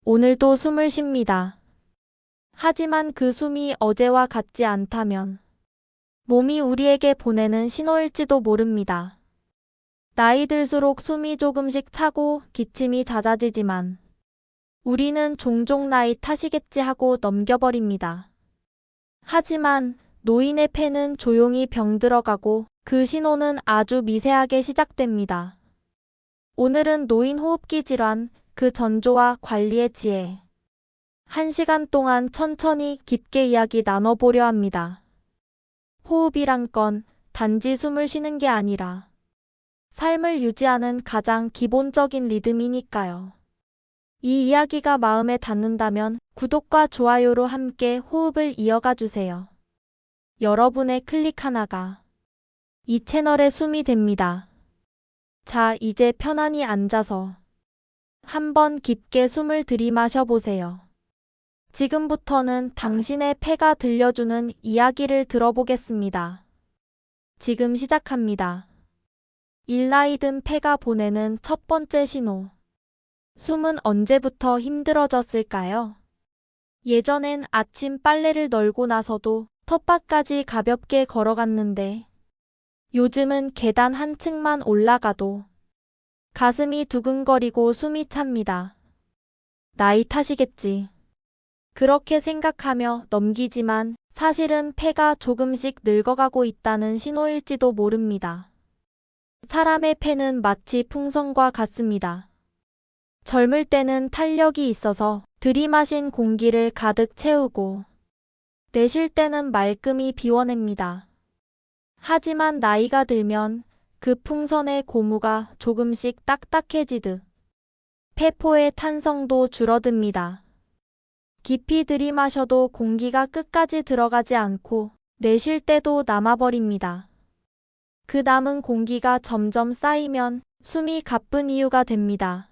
오늘도 숨을 쉽니다. 하지만 그 숨이 어제와 같지 않다면 몸이 우리에게 보내는 신호일지도 모릅니다. 나이 들수록 숨이 조금씩 차고 기침이 잦아지지만 우리는 종종 나이 탓이겠지 하고 넘겨버립니다. 하지만 노인의 폐는 조용히 병들어가고 그 신호는 아주 미세하게 시작됩니다. 오늘은 노인 호흡기 질환, 그 전조와 관리의 지혜. 1시간 동안 천천히 깊게 이야기 나눠보려 합니다. 호흡이란 건 단지 숨을 쉬는 게 아니라 삶을 유지하는 가장 기본적인 리듬이니까요. 이 이야기가 마음에 닿는다면 구독과 좋아요로 함께 호흡을 이어가 주세요. 여러분의 클릭 하나가 이 채널의 숨이 됩니다. 자, 이제 편안히 앉아서 한번 깊게 숨을 들이마셔 보세요. 지금부터는 당신의 폐가 들려주는 이야기를 들어보겠습니다. 지금 시작합니다. 나이 든 폐가 보내는 첫 번째 신호. 숨은 언제부터 힘들어졌을까요? 예전엔 아침 빨래를 널고 나서도 텃밭까지 가볍게 걸어갔는데 요즘은 계단 한 층만 올라가도 가슴이 두근거리고 숨이 찹니다. 나이 탓이겠지. 그렇게 생각하며 넘기지만 사실은 폐가 조금씩 늙어가고 있다는 신호일지도 모릅니다. 사람의 폐는 마치 풍선과 같습니다. 젊을 때는 탄력이 있어서 들이마신 공기를 가득 채우고 내쉴 때는 말끔히 비워냅니다. 하지만 나이가 들면 그 풍선의 고무가 조금씩 딱딱해지듯 폐포의 탄성도 줄어듭니다. 깊이 들이마셔도 공기가 끝까지 들어가지 않고 내쉴 때도 남아버립니다. 그 남은 공기가 점점 쌓이면 숨이 가쁜 이유가 됩니다.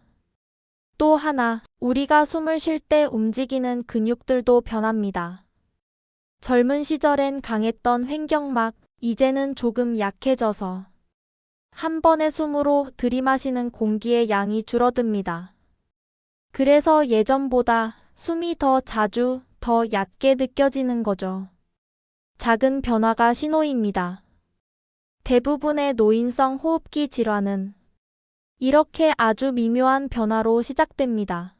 또 하나, 우리가 숨을 쉴 때 움직이는 근육들도 변합니다. 젊은 시절엔 강했던 횡격막, 이제는 조금 약해져서 한 번의 숨으로 들이마시는 공기의 양이 줄어듭니다. 그래서 예전보다 숨이 더 자주, 더 얕게 느껴지는 거죠. 작은 변화가 신호입니다. 대부분의 노인성 호흡기 질환은 이렇게 아주 미묘한 변화로 시작됩니다.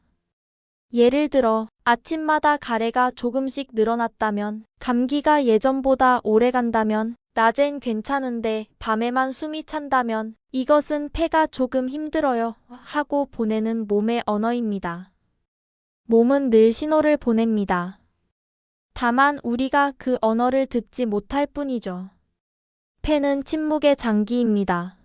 예를 들어 아침마다 가래가 조금씩 늘어났다면, 감기가 예전보다 오래 간다면, 낮엔 괜찮은데 밤에만 숨이 찬다면 이것은 폐가 조금 힘들어요 하고 보내는 몸의 언어입니다. 몸은 늘 신호를 보냅니다. 다만 우리가 그 언어를 듣지 못할 뿐이죠. 폐는 침묵의 장기입니다.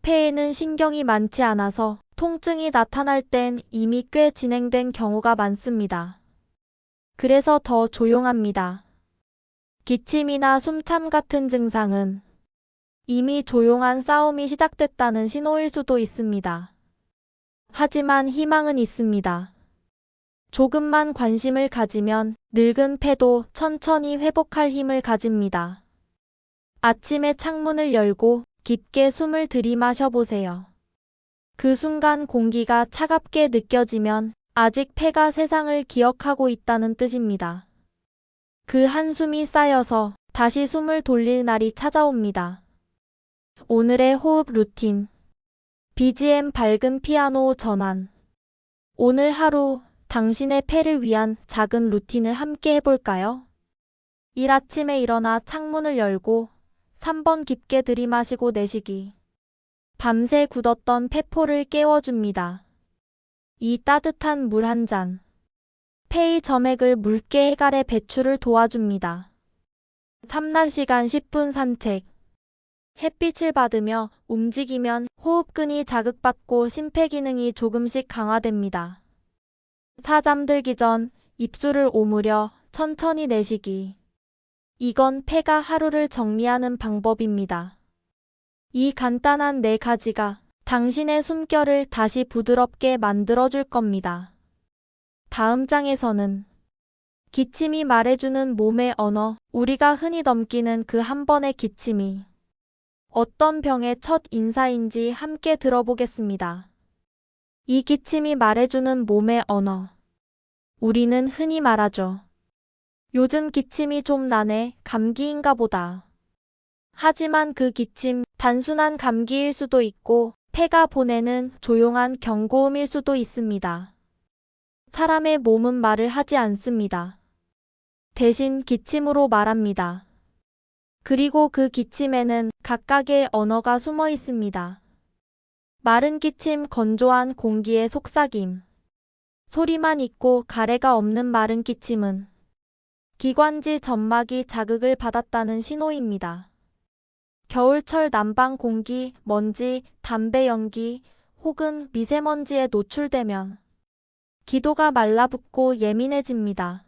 폐에는 신경이 많지 않아서 통증이 나타날 땐 이미 꽤 진행된 경우가 많습니다. 그래서 더 조용합니다. 기침이나 숨참 같은 증상은 이미 조용한 싸움이 시작됐다는 신호일 수도 있습니다. 하지만 희망은 있습니다. 조금만 관심을 가지면 늙은 폐도 천천히 회복할 힘을 가집니다. 아침에 창문을 열고 깊게 숨을 들이마셔 보세요. 그 순간 공기가 차갑게 느껴지면 아직 폐가 세상을 기억하고 있다는 뜻입니다. 그 한숨이 쌓여서 다시 숨을 돌릴 날이 찾아옵니다. 오늘의 호흡 루틴. BGM 밝은 피아노 전환. 오늘 하루 당신의 폐를 위한 작은 루틴을 함께 해볼까요? 아침에 일어나 창문을 열고 3번 깊게 들이마시고 내쉬기. 밤새 굳었던 폐포를 깨워줍니다. 이 따뜻한 물 한 잔. 폐의 점액을 묽게 해갈해 배출을 도와줍니다. 삼날 시간 10분 산책. 햇빛을 받으며 움직이면 호흡근이 자극받고 심폐기능이 조금씩 강화됩니다. 잠들기 전 입술을 오므려 천천히 내쉬기. 이건 폐가 하루를 정리하는 방법입니다. 이 간단한 4가지가 당신의 숨결을 다시 부드럽게 만들어줄 겁니다. 다음 장에서는 기침이 말해주는 몸의 언어, 우리가 흔히 넘기는 그 한 번의 기침이 어떤 병의 첫 인사인지 함께 들어보겠습니다. 이 기침이 말해주는 몸의 언어. 우리는 흔히 말하죠. 요즘 기침이 좀 나네, 감기인가 보다. 하지만 그 기침, 단순한 감기일 수도 있고 폐가 보내는 조용한 경고음일 수도 있습니다. 사람의 몸은 말을 하지 않습니다. 대신 기침으로 말합니다. 그리고 그 기침에는 각각의 언어가 숨어 있습니다. 마른 기침, 건조한 공기의 속삭임. 소리만 있고 가래가 없는 마른 기침은 기관지 점막이 자극을 받았다는 신호입니다. 겨울철 난방 공기, 먼지, 담배 연기 혹은 미세먼지에 노출되면 기도가 말라붙고 예민해집니다.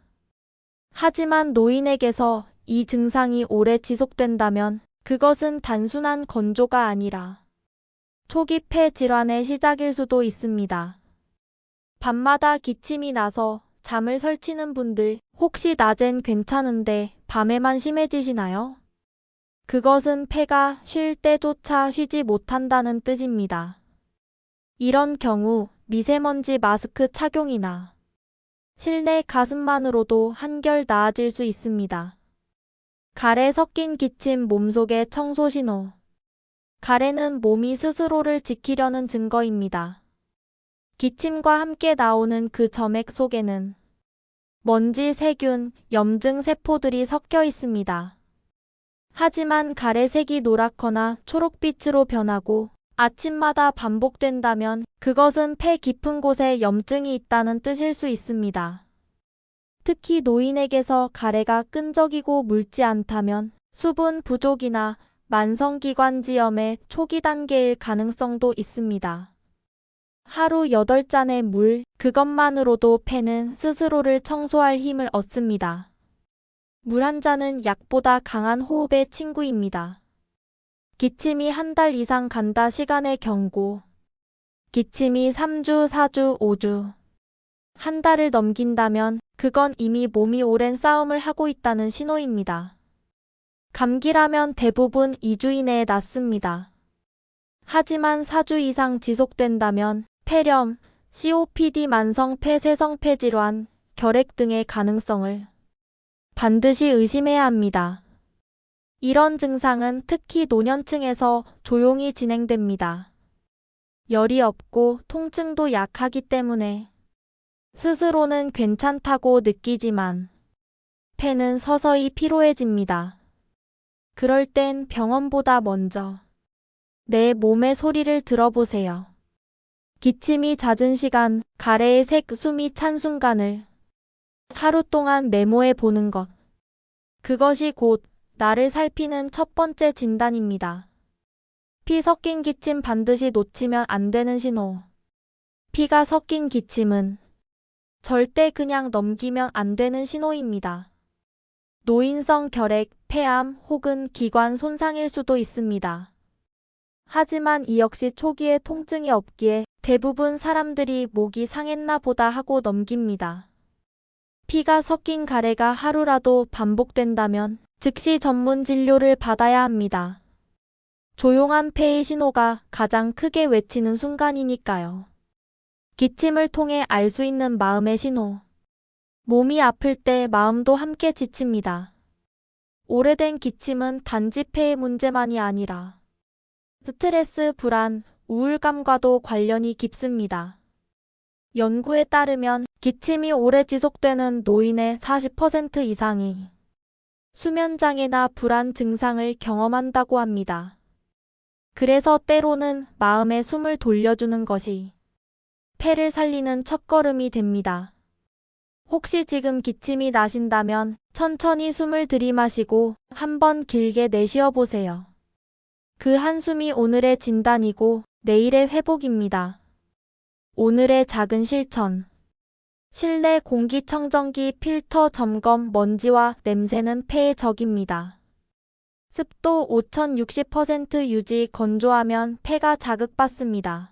하지만 노인에게서 이 증상이 오래 지속된다면 그것은 단순한 건조가 아니라 초기 폐 질환의 시작일 수도 있습니다. 밤마다 기침이 나서 잠을 설치는 분들, 혹시 낮엔 괜찮은데 밤에만 심해지시나요? 그것은 폐가 쉴 때조차 쉬지 못한다는 뜻입니다. 이런 경우 미세먼지 마스크 착용이나 실내 가습만으로도 한결 나아질 수 있습니다. 가래 섞인 기침, 몸속의 청소 신호. 가래는 몸이 스스로를 지키려는 증거입니다. 기침과 함께 나오는 그 점액 속에는 먼지, 세균, 염증 세포들이 섞여 있습니다. 하지만 가래색이 노랗거나 초록빛으로 변하고 아침마다 반복된다면 그것은 폐 깊은 곳에 염증이 있다는 뜻일 수 있습니다. 특히 노인에게서 가래가 끈적이고 묽지 않다면 수분 부족이나 만성기관지염의 초기 단계일 가능성도 있습니다. 하루 8잔의 물, 그것만으로도 폐는 스스로를 청소할 힘을 얻습니다. 물 한 잔은 약보다 강한 호흡의 친구입니다. 기침이 한 달 이상 간다, 시간의 경고. 기침이 3주, 4주, 5주, 한 달을 넘긴다면 그건 이미 몸이 오랜 싸움을 하고 있다는 신호입니다. 감기라면 대부분 2주 이내에 낫습니다. 하지만 4주 이상 지속된다면 폐렴, COPD, 만성 폐쇄성 질환, 결핵 등의 가능성을 반드시 의심해야 합니다. 이런 증상은 특히 노년층에서 조용히 진행됩니다. 열이 없고 통증도 약하기 때문에 스스로는 괜찮다고 느끼지만 폐는 서서히 피로해집니다. 그럴 땐 병원보다 먼저 내 몸의 소리를 들어보세요. 기침이 잦은 시간, 가래의 색, 숨이 찬 순간을 하루 동안 메모해 보는 것. 그것이 곧 나를 살피는 첫 번째 진단입니다. 피 섞인 기침, 반드시 놓치면 안 되는 신호. 피가 섞인 기침은 절대 그냥 넘기면 안 되는 신호입니다. 노인성 결핵, 폐암 혹은 기관 손상일 수도 있습니다. 하지만 이 역시 초기에 통증이 없기에 대부분 사람들이 목이 상했나 보다 하고 넘깁니다. 피가 섞인 가래가 하루라도 반복된다면 즉시 전문 진료를 받아야 합니다. 조용한 폐의 신호가 가장 크게 외치는 순간이니까요. 기침을 통해 알 수 있는 마음의 신호. 몸이 아플 때 마음도 함께 지칩니다. 오래된 기침은 단지 폐의 문제만이 아니라 스트레스, 불안, 우울감과도 관련이 깊습니다. 연구에 따르면 기침이 오래 지속되는 노인의 40% 이상이 수면장애나 불안 증상을 경험한다고 합니다. 그래서 때로는 마음의 숨을 돌려주는 것이 폐를 살리는 첫걸음이 됩니다. 혹시 지금 기침이 나신다면 천천히 숨을 들이마시고 한번 길게 내쉬어 보세요. 그 한숨이 오늘의 진단이고 내일의 회복입니다. 오늘의 작은 실천. 실내 공기청정기 필터 점검. 먼지와 냄새는 폐의 적입니다. 습도 5060% 유지. 건조하면 폐가 자극받습니다.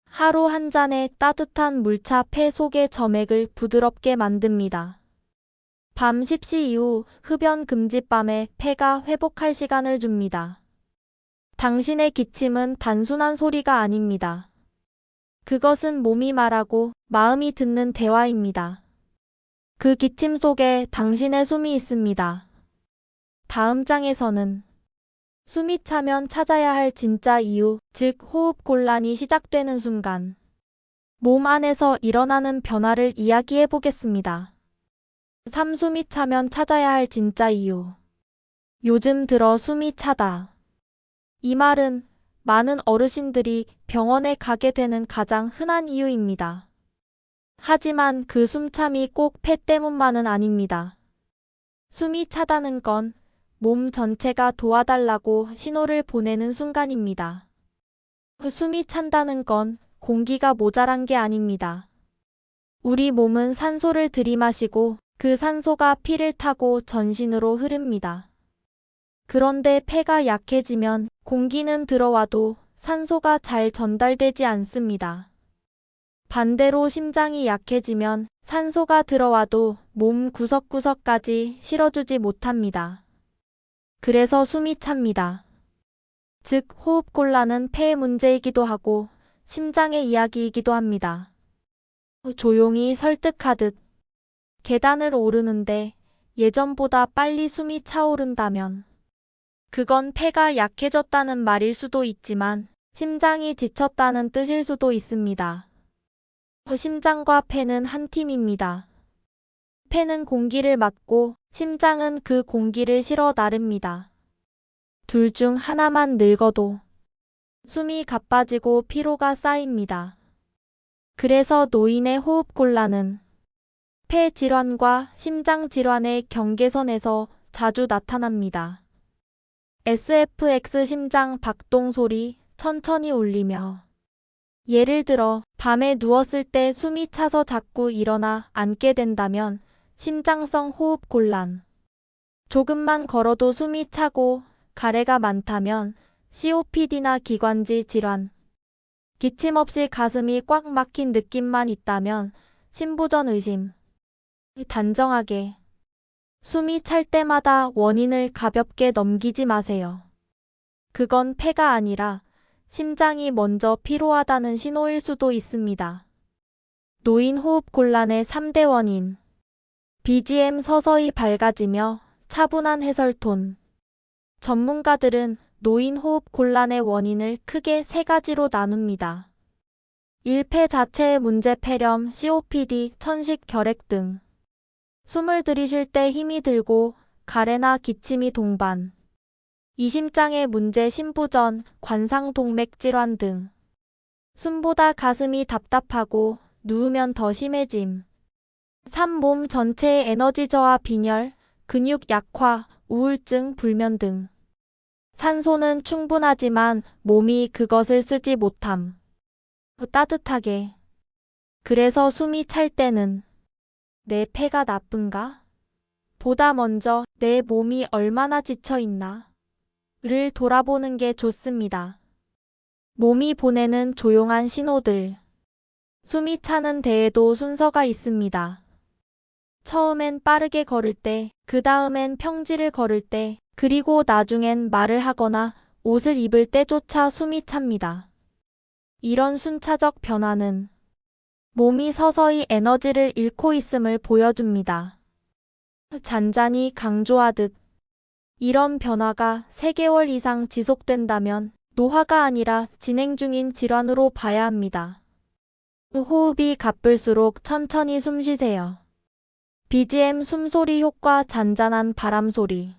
하루 한 잔의 따뜻한 물차 폐 속의 점액을 부드럽게 만듭니다. 밤 10시 이후 흡연 금지. 밤에 폐가 회복할 시간을 줍니다. 당신의 기침은 단순한 소리가 아닙니다. 그것은 몸이 말하고 마음이 듣는 대화입니다. 그 기침 속에 당신의 숨이 있습니다. 다음 장에서는 숨이 차면 찾아야 할 진짜 이유, 즉 호흡 곤란이 시작되는 순간 몸 안에서 일어나는 변화를 이야기해 보겠습니다. 3. 숨이 차면 찾아야 할 진짜 이유. 요즘 들어 숨이 차다. 이 말은 많은 어르신들이 병원에 가게 되는 가장 흔한 이유입니다. 하지만 그 숨참이 꼭 폐 때문만은 아닙니다. 숨이 차다는 건 몸 전체가 도와달라고 신호를 보내는 순간입니다. 그 숨이 찬다는 건 공기가 모자란 게 아닙니다. 우리 몸은 산소를 들이마시고 그 산소가 피를 타고 전신으로 흐릅니다. 그런데 폐가 약해지면 공기는 들어와도 산소가 잘 전달되지 않습니다. 반대로 심장이 약해지면 산소가 들어와도 몸 구석구석까지 실어주지 못합니다. 그래서 숨이 찹니다. 즉 호흡곤란은 폐 문제이기도 하고 심장의 이야기이기도 합니다. 조용히 설득하듯 계단을 오르는데 예전보다 빨리 숨이 차오른다면 그건 폐가 약해졌다는 말일 수도 있지만 심장이 지쳤다는 뜻일 수도 있습니다. 심장과 폐는 한 팀입니다. 폐는 공기를 맡고 심장은 그 공기를 실어 나릅니다. 둘 중 하나만 늙어도 숨이 가빠지고 피로가 쌓입니다. 그래서 노인의 호흡곤란은 폐 질환과 심장 질환의 경계선에서 자주 나타납니다. SFX 심장 박동 소리 천천히 울리며 예를 들어 밤에 누웠을 때 숨이 차서 자꾸 일어나 앉게 된다면 심장성 호흡곤란. 조금만 걸어도 숨이 차고 가래가 많다면 COPD나 기관지 질환. 기침 없이 가슴이 꽉 막힌 느낌만 있다면 심부전 의심. 단정하게 숨이 찰 때마다 원인을 가볍게 넘기지 마세요. 그건 폐가 아니라 심장이 먼저 피로하다는 신호일 수도 있습니다. 노인 호흡 곤란의 3대 원인. BGM 서서히 밝아지며 차분한 해설톤. 전문가들은 노인 호흡 곤란의 원인을 크게 3가지로 나눕니다. 1. 폐 자체의 문제 폐렴, COPD, 천식 결핵 등. 숨을 들이쉴 때 힘이 들고 가래나 기침이 동반. 2. 심장의 문제 심부전, 관상동맥 질환 등. 숨보다 가슴이 답답하고 누우면 더 심해짐. 3. 몸 전체의 에너지 저하 빈혈, 근육 약화, 우울증, 불면 등. 산소는 충분하지만 몸이 그것을 쓰지 못함. 따뜻하게. 그래서 숨이 찰 때는 내 폐가 나쁜가? 보다 먼저 내 몸이 얼마나 지쳐 있나? 를 돌아보는 게 좋습니다. 몸이 보내는 조용한 신호들. 숨이 차는 데에도 순서가 있습니다. 처음엔 빠르게 걸을 때, 그 다음엔 평지를 걸을 때, 그리고 나중엔 말을 하거나 옷을 입을 때조차 숨이 찹니다. 이런 순차적 변화는 몸이 서서히 에너지를 잃고 있음을 보여줍니다. 잔잔히 강조하듯 이런 변화가 3개월 이상 지속된다면 노화가 아니라 진행 중인 질환으로 봐야 합니다. 호흡이 가쁠수록 천천히 숨 쉬세요. BGM 숨소리 효과 잔잔한 바람 소리.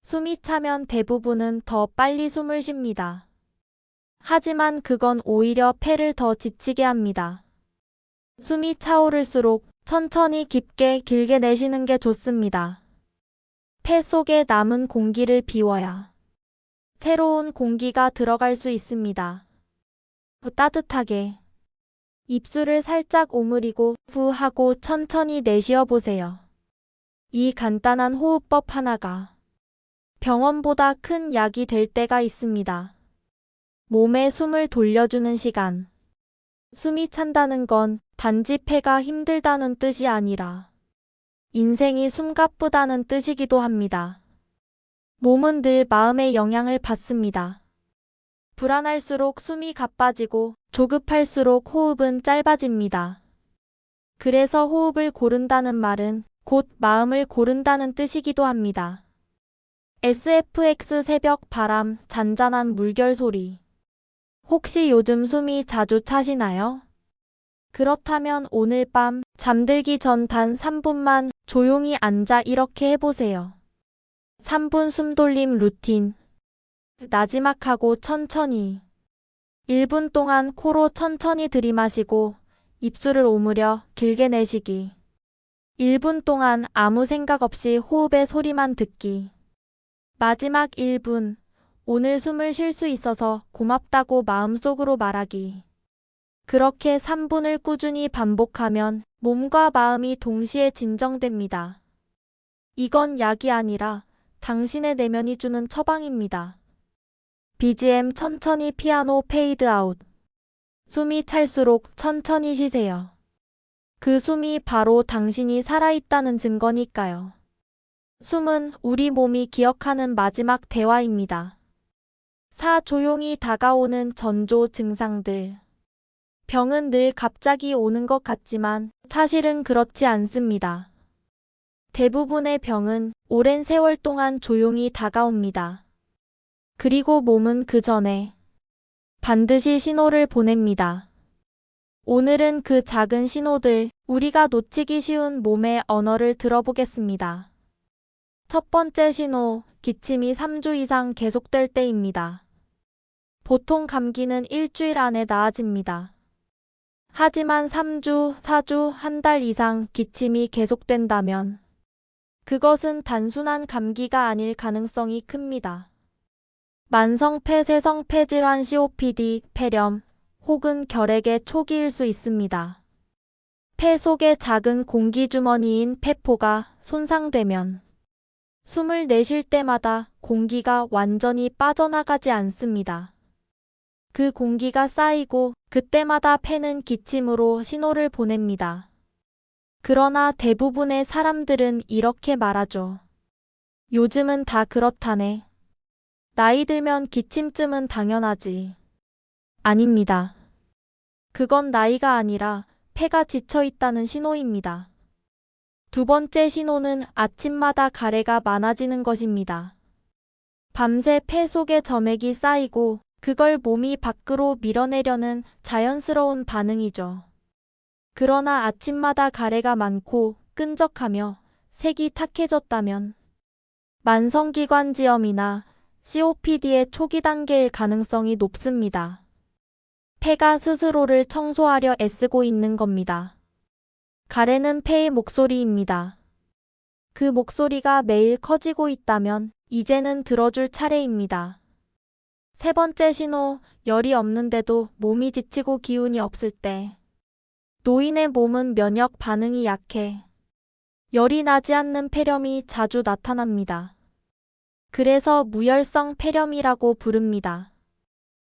숨이 차면 대부분은 더 빨리 숨을 쉽니다. 하지만 그건 오히려 폐를 더 지치게 합니다. 숨이 차오를수록 천천히 깊게 길게 내쉬는 게 좋습니다. 폐 속에 남은 공기를 비워야 새로운 공기가 들어갈 수 있습니다. 따뜻하게 입술을 살짝 오므리고 후 하고 천천히 내쉬어 보세요. 이 간단한 호흡법 하나가 병원보다 큰 약이 될 때가 있습니다. 몸에 숨을 돌려주는 시간. 숨이 찬다는 건 단지 폐가 힘들다는 뜻이 아니라 인생이 숨가쁘다는 뜻이기도 합니다. 몸은 늘 마음의 영향을 받습니다. 불안할수록 숨이 가빠지고 조급할수록 호흡은 짧아집니다. 그래서 호흡을 고른다는 말은 곧 마음을 고른다는 뜻이기도 합니다. SFX 새벽 바람, 잔잔한 물결 소리. 혹시 요즘 숨이 자주 차시나요? 그렇다면 오늘 밤 잠들기 전 단 3분만 조용히 앉아 이렇게 해보세요. 3분 숨돌림 루틴. 나지막하고 천천히. 1분 동안 코로 천천히 들이마시고 입술을 오므려 길게 내쉬기. 1분 동안 아무 생각 없이 호흡의 소리만 듣기. 마지막 1분. 오늘 숨을 쉴 수 있어서 고맙다고 마음속으로 말하기. 그렇게 3분을 꾸준히 반복하면 몸과 마음이 동시에 진정됩니다. 이건 약이 아니라 당신의 내면이 주는 처방입니다. BGM 천천히 피아노 페이드 아웃. 숨이 찰수록 천천히 쉬세요. 그 숨이 바로 당신이 살아있다는 증거니까요. 숨은 우리 몸이 기억하는 마지막 대화입니다. 4. 조용히 다가오는 전조 증상들. 병은 늘 갑자기 오는 것 같지만 사실은 그렇지 않습니다. 대부분의 병은 오랜 세월 동안 조용히 다가옵니다. 그리고 몸은 그 전에 반드시 신호를 보냅니다. 오늘은 그 작은 신호들, 우리가 놓치기 쉬운 몸의 언어를 들어보겠습니다. 첫 번째 신호, 기침이 3주 이상 계속될 때입니다. 보통 감기는 일주일 안에 나아집니다. 하지만 3주, 4주, 한 달 이상 기침이 계속된다면 그것은 단순한 감기가 아닐 가능성이 큽니다. 만성 폐쇄성 폐질환 COPD, 폐렴 혹은 결핵의 초기일 수 있습니다. 폐 속의 작은 공기주머니인 폐포가 손상되면 숨을 내쉴 때마다 공기가 완전히 빠져나가지 않습니다. 그 공기가 쌓이고 그때마다 폐는 기침으로 신호를 보냅니다. 그러나 대부분의 사람들은 이렇게 말하죠. 요즘은 다 그렇다네. 나이 들면 기침쯤은 당연하지. 아닙니다. 그건 나이가 아니라 폐가 지쳐 있다는 신호입니다. 두 번째 신호는 아침마다 가래가 많아지는 것입니다. 밤새 폐 속에 점액이 쌓이고 그걸 몸이 밖으로 밀어내려는 자연스러운 반응이죠. 그러나 아침마다 가래가 많고 끈적하며 색이 탁해졌다면 만성기관지염이나 COPD의 초기 단계일 가능성이 높습니다. 폐가 스스로를 청소하려 애쓰고 있는 겁니다. 가래는 폐의 목소리입니다. 그 목소리가 매일 커지고 있다면 이제는 들어줄 차례입니다. 세 번째 신호, 열이 없는데도 몸이 지치고 기운이 없을 때. 노인의 몸은 면역 반응이 약해 열이 나지 않는 폐렴이 자주 나타납니다. 그래서 무열성 폐렴이라고 부릅니다.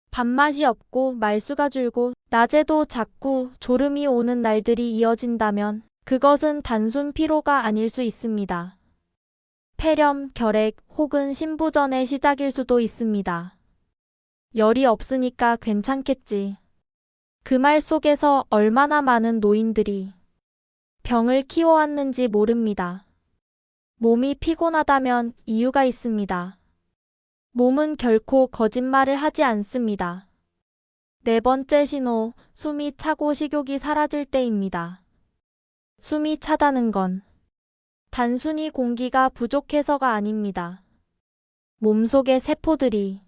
밥맛이 없고 말수가 줄고 낮에도 자꾸 졸음이 오는 날들이 이어진다면 그것은 단순 피로가 아닐 수 있습니다. 폐렴, 결핵 혹은 신부전의 시작일 수도 있습니다. 열이 없으니까 괜찮겠지. 그 말 속에서 얼마나 많은 노인들이 병을 키워왔는지 모릅니다. 몸이 피곤하다면 이유가 있습니다. 몸은 결코 거짓말을 하지 않습니다. 네 번째 신호, 숨이 차고 식욕이 사라질 때입니다. 숨이 차다는 건 단순히 공기가 부족해서가 아닙니다. 몸속의 세포들이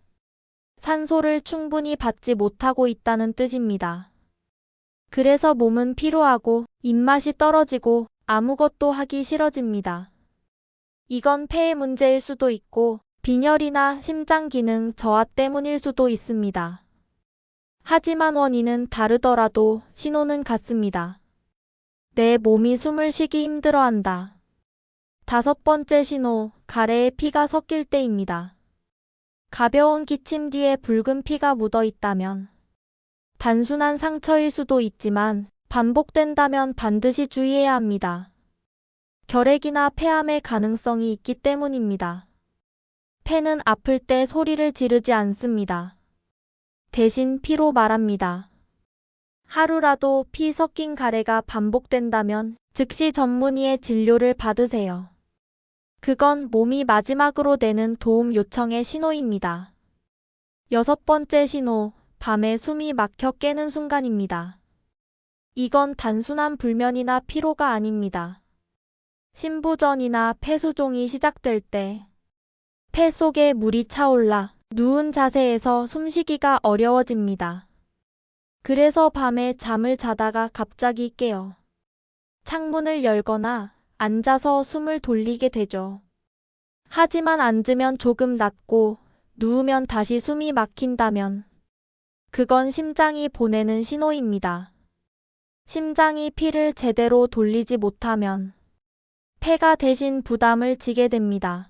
산소를 충분히 받지 못하고 있다는 뜻입니다. 그래서 몸은 피로하고 입맛이 떨어지고 아무것도 하기 싫어집니다. 이건 폐의 문제일 수도 있고 빈혈이나 심장 기능 저하 때문일 수도 있습니다. 하지만 원인은 다르더라도 신호는 같습니다. 내 몸이 숨을 쉬기 힘들어한다. 다섯 번째 신호, 가래에 피가 섞일 때입니다. 가벼운 기침 뒤에 붉은 피가 묻어 있다면 단순한 상처일 수도 있지만 반복된다면 반드시 주의해야 합니다. 결핵이나 폐암의 가능성이 있기 때문입니다. 폐는 아플 때 소리를 지르지 않습니다. 대신 피로 말합니다. 하루라도 피 섞인 가래가 반복된다면 즉시 전문의의 진료를 받으세요. 그건 몸이 마지막으로 내는 도움 요청의 신호입니다. 6번째 신호, 밤에 숨이 막혀 깨는 순간입니다. 이건 단순한 불면이나 피로가 아닙니다. 신부전이나 폐수종이 시작될 때 폐 속에 물이 차올라 누운 자세에서 숨쉬기가 어려워집니다. 그래서 밤에 잠을 자다가 갑자기 깨어 창문을 열거나 앉아서 숨을 돌리게 되죠. 하지만 앉으면 조금 낫고 누우면 다시 숨이 막힌다면 그건 심장이 보내는 신호입니다. 심장이 피를 제대로 돌리지 못하면 폐가 대신 부담을 지게 됩니다.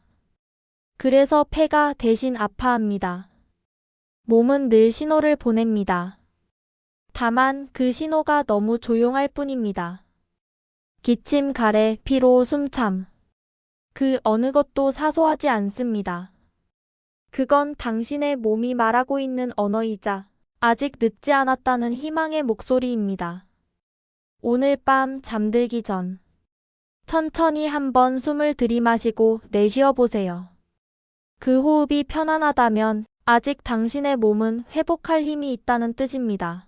그래서 폐가 대신 아파합니다. 몸은 늘 신호를 보냅니다. 다만 그 신호가 너무 조용할 뿐입니다. 기침, 가래, 피로, 숨참. 그 어느 것도 사소하지 않습니다. 그건 당신의 몸이 말하고 있는 언어이자 아직 늦지 않았다는 희망의 목소리입니다. 오늘 밤 잠들기 전 천천히 한번 숨을 들이마시고 내쉬어 보세요. 그 호흡이 편안하다면 아직 당신의 몸은 회복할 힘이 있다는 뜻입니다.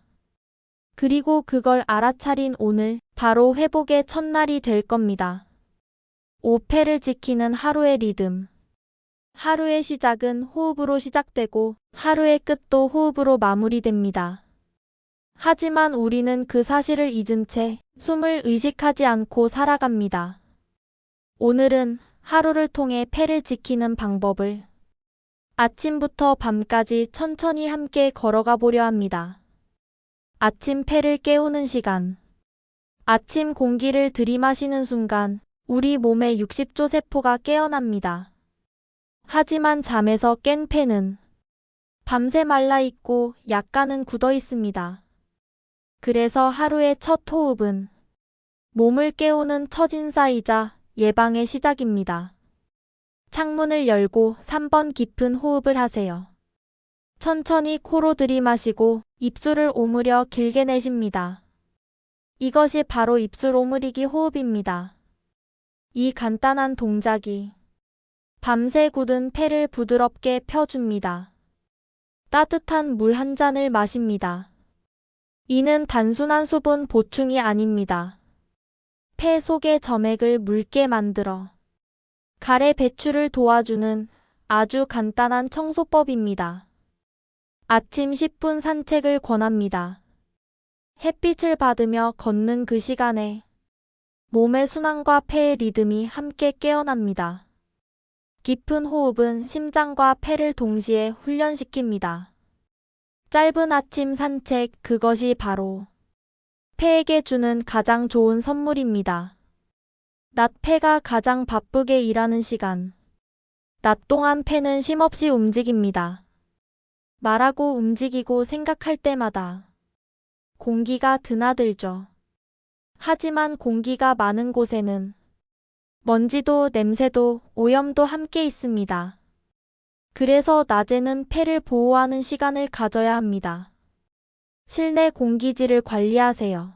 그리고 그걸 알아차린 오늘 바로 회복의 첫날이 될 겁니다. 5패를 지키는 하루의 리듬. 하루의 시작은 호흡으로 시작되고 하루의 끝도 호흡으로 마무리됩니다. 하지만 우리는 그 사실을 잊은 채 숨을 의식하지 않고 살아갑니다. 오늘은 하루를 통해 폐를 지키는 방법을 아침부터 밤까지 천천히 함께 걸어가 보려 합니다. 아침 폐를 깨우는 시간. 아침 공기를 들이마시는 순간 우리 몸의 60조 세포가 깨어납니다. 하지만 잠에서 깬 폐는 밤새 말라있고 약간은 굳어 있습니다. 그래서 하루의 첫 호흡은 몸을 깨우는 첫 인사이자 예방의 시작입니다. 창문을 열고 3번 깊은 호흡을 하세요. 천천히 코로 들이마시고 입술을 오므려 길게 내쉽니다. 이것이 바로 입술 오므리기 호흡입니다. 이 간단한 동작이 밤새 굳은 폐를 부드럽게 펴줍니다. 따뜻한 물 한 잔을 마십니다. 이는 단순한 수분 보충이 아닙니다. 폐 속의 점액을 묽게 만들어 가래 배출을 도와주는 아주 간단한 청소법입니다. 아침 10분 산책을 권합니다. 햇빛을 받으며 걷는 그 시간에 몸의 순환과 폐의 리듬이 함께 깨어납니다. 깊은 호흡은 심장과 폐를 동시에 훈련시킵니다. 짧은 아침 산책, 그것이 바로 폐에게 주는 가장 좋은 선물입니다. 낮 폐가 가장 바쁘게 일하는 시간. 낮 동안 폐는 쉼없이 움직입니다. 말하고 움직이고 생각할 때마다 공기가 드나들죠. 하지만 공기가 많은 곳에는 먼지도 냄새도 오염도 함께 있습니다. 그래서 낮에는 폐를 보호하는 시간을 가져야 합니다. 실내 공기질을 관리하세요.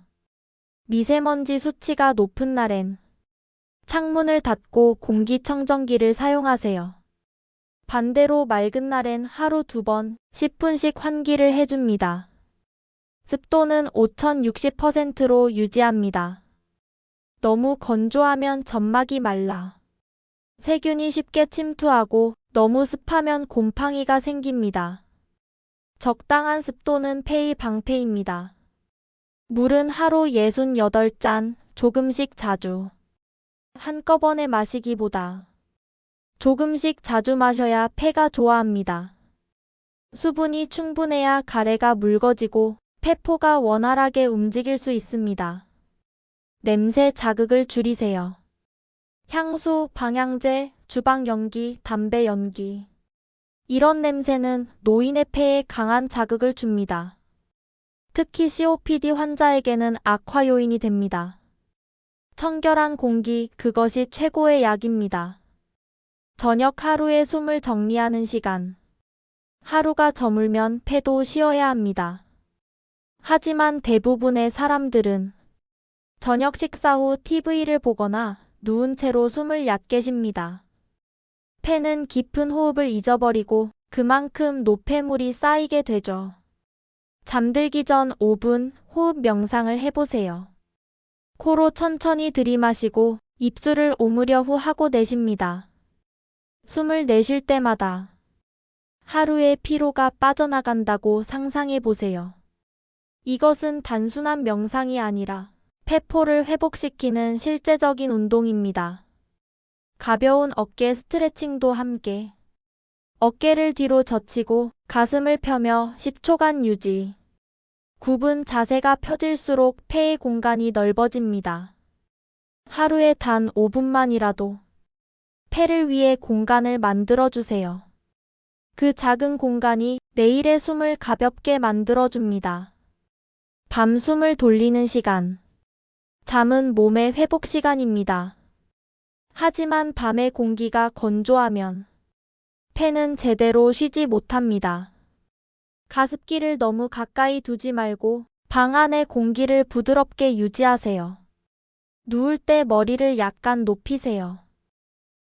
미세먼지 수치가 높은 날엔 창문을 닫고 공기청정기를 사용하세요. 반대로 맑은 날엔 하루 2번 10분씩 환기를 해줍니다. 습도는 5060%로 유지합니다. 너무 건조하면 점막이 말라 세균이 쉽게 침투하고 너무 습하면 곰팡이가 생깁니다. 적당한 습도는 폐의 방패입니다. 물은 하루 68잔, 조금씩 자주. 한꺼번에 마시기보다 조금씩 자주 마셔야 폐가 좋아합니다. 수분이 충분해야 가래가 묽어지고 폐포가 원활하게 움직일 수 있습니다. 냄새 자극을 줄이세요. 향수, 방향제, 주방 연기, 담배 연기. 이런 냄새는 노인의 폐에 강한 자극을 줍니다. 특히 COPD 환자에게는 악화 요인이 됩니다. 청결한 공기, 그것이 최고의 약입니다. 저녁 하루의 숨을 정리하는 시간. 하루가 저물면 폐도 쉬어야 합니다. 하지만 대부분의 사람들은 저녁 식사 후 TV를 보거나 누운 채로 숨을 얕게 쉽니다. 폐는 깊은 호흡을 잊어버리고 그만큼 노폐물이 쌓이게 되죠. 잠들기 전 5분 호흡 명상을 해보세요. 코로 천천히 들이마시고 입술을 오므려 후 하고 내쉽니다. 숨을 내쉴 때마다 하루의 피로가 빠져나간다고 상상해 보세요. 이것은 단순한 명상이 아니라 폐포를 회복시키는 실제적인 운동입니다. 가벼운 어깨 스트레칭도 함께 어깨를 뒤로 젖히고 가슴을 펴며 10초간 유지. 굽은 자세가 펴질수록 폐의 공간이 넓어집니다. 하루에 단 5분만이라도 폐를 위해 공간을 만들어주세요. 그 작은 공간이 내일의 숨을 가볍게 만들어줍니다. 밤 숨을 돌리는 시간. 잠은 몸의 회복 시간입니다. 하지만 밤의 공기가 건조하면 폐는 제대로 쉬지 못합니다. 가습기를 너무 가까이 두지 말고 방 안의 공기를 부드럽게 유지하세요. 누울 때 머리를 약간 높이세요.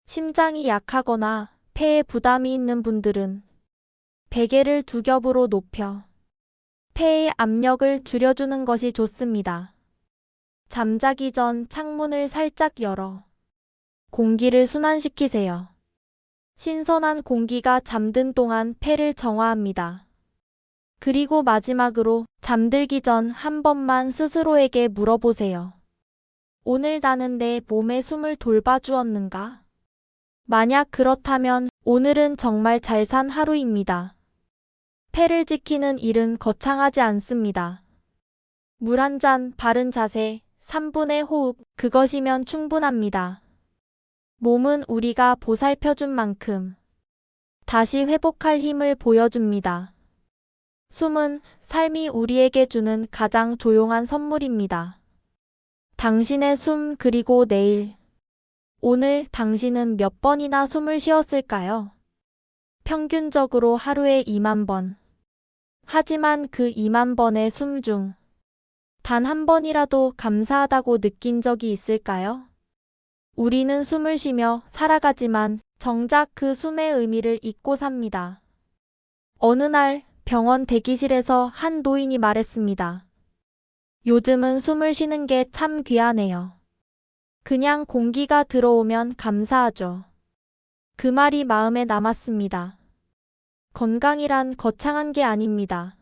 심장이 약하거나 폐에 부담이 있는 분들은 베개를 2겹으로 높여 폐의 압력을 줄여주는 것이 좋습니다. 잠자기 전 창문을 살짝 열어 공기를 순환시키세요. 신선한 공기가 잠든 동안 폐를 정화합니다. 그리고 마지막으로 잠들기 전 한 번만 스스로에게 물어보세요. 오늘 나는 내 몸의 숨을 돌봐주었는가? 만약 그렇다면 오늘은 정말 잘 산 하루입니다. 폐를 지키는 일은 거창하지 않습니다. 물 한 잔, 바른 자세, 3분의 호흡, 그것이면 충분합니다. 몸은 우리가 보살펴준 만큼 다시 회복할 힘을 보여줍니다. 숨은 삶이 우리에게 주는 가장 조용한 선물입니다. 당신의 숨 그리고 내일. 오늘 당신은 몇 번이나 숨을 쉬었을까요? 평균적으로 하루에 2만 번. 하지만 그 2만 번의 숨 중 단 한 번이라도 감사하다고 느낀 적이 있을까요? 우리는 숨을 쉬며 살아가지만 정작 그 숨의 의미를 잊고 삽니다. 어느 날 병원 대기실에서 한 노인이 말했습니다. 요즘은 숨을 쉬는 게 참 귀하네요. 그냥 공기가 들어오면 감사하죠. 그 말이 마음에 남았습니다. 건강이란 거창한 게 아닙니다.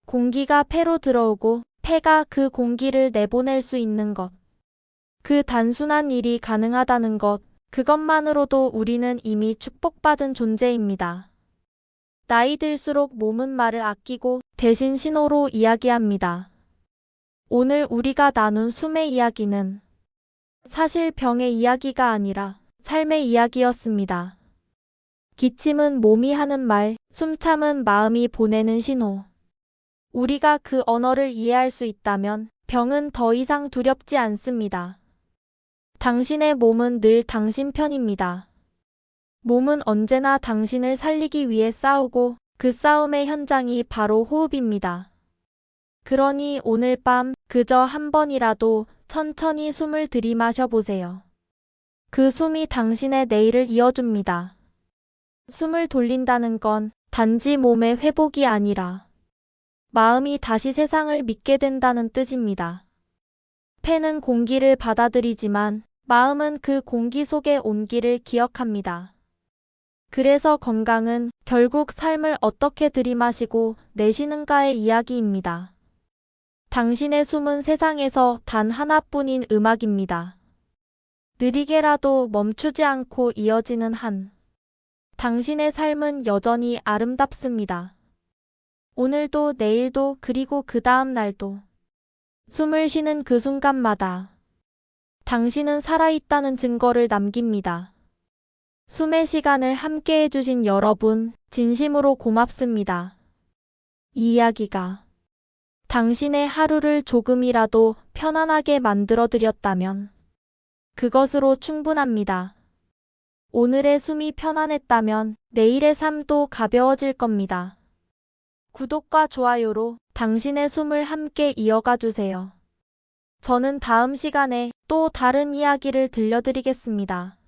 공기가 폐로 들어오고 폐가 그 공기를 내보낼 수 있는 것. 그 단순한 일이 가능하다는 것, 그것만으로도 우리는 이미 축복받은 존재입니다. 나이 들수록 몸은 말을 아끼고 대신 신호로 이야기합니다. 오늘 우리가 나눈 숨의 이야기는 사실 병의 이야기가 아니라 삶의 이야기였습니다. 기침은 몸이 하는 말, 숨참은 마음이 보내는 신호. 우리가 그 언어를 이해할 수 있다면 병은 더 이상 두렵지 않습니다. 당신의 몸은 늘 당신 편입니다. 몸은 언제나 당신을 살리기 위해 싸우고 그 싸움의 현장이 바로 호흡입니다. 그러니 오늘 밤 그저 한 번이라도 천천히 숨을 들이마셔 보세요. 그 숨이 당신의 내일을 이어줍니다. 숨을 돌린다는 건 단지 몸의 회복이 아니라 마음이 다시 세상을 믿게 된다는 뜻입니다. 폐는 공기를 받아들이지만 마음은 그 공기 속의 온기를 기억합니다. 그래서 건강은 결국 삶을 어떻게 들이마시고 내쉬는가의 이야기입니다. 당신의 숨은 세상에서 단 하나뿐인 음악입니다. 느리게라도 멈추지 않고 이어지는 한. 당신의 삶은 여전히 아름답습니다. 오늘도 내일도 그리고 그 다음 날도. 숨을 쉬는 그 순간마다 당신은 살아있다는 증거를 남깁니다. 숨의 시간을 함께 해주신 여러분, 진심으로 고맙습니다. 이 이야기가 당신의 하루를 조금이라도 편안하게 만들어드렸다면 그것으로 충분합니다. 오늘의 숨이 편안했다면 내일의 삶도 가벼워질 겁니다. 구독과 좋아요로 당신의 숨을 함께 이어가 주세요. 저는 다음 시간에 또 다른 이야기를 들려드리겠습니다.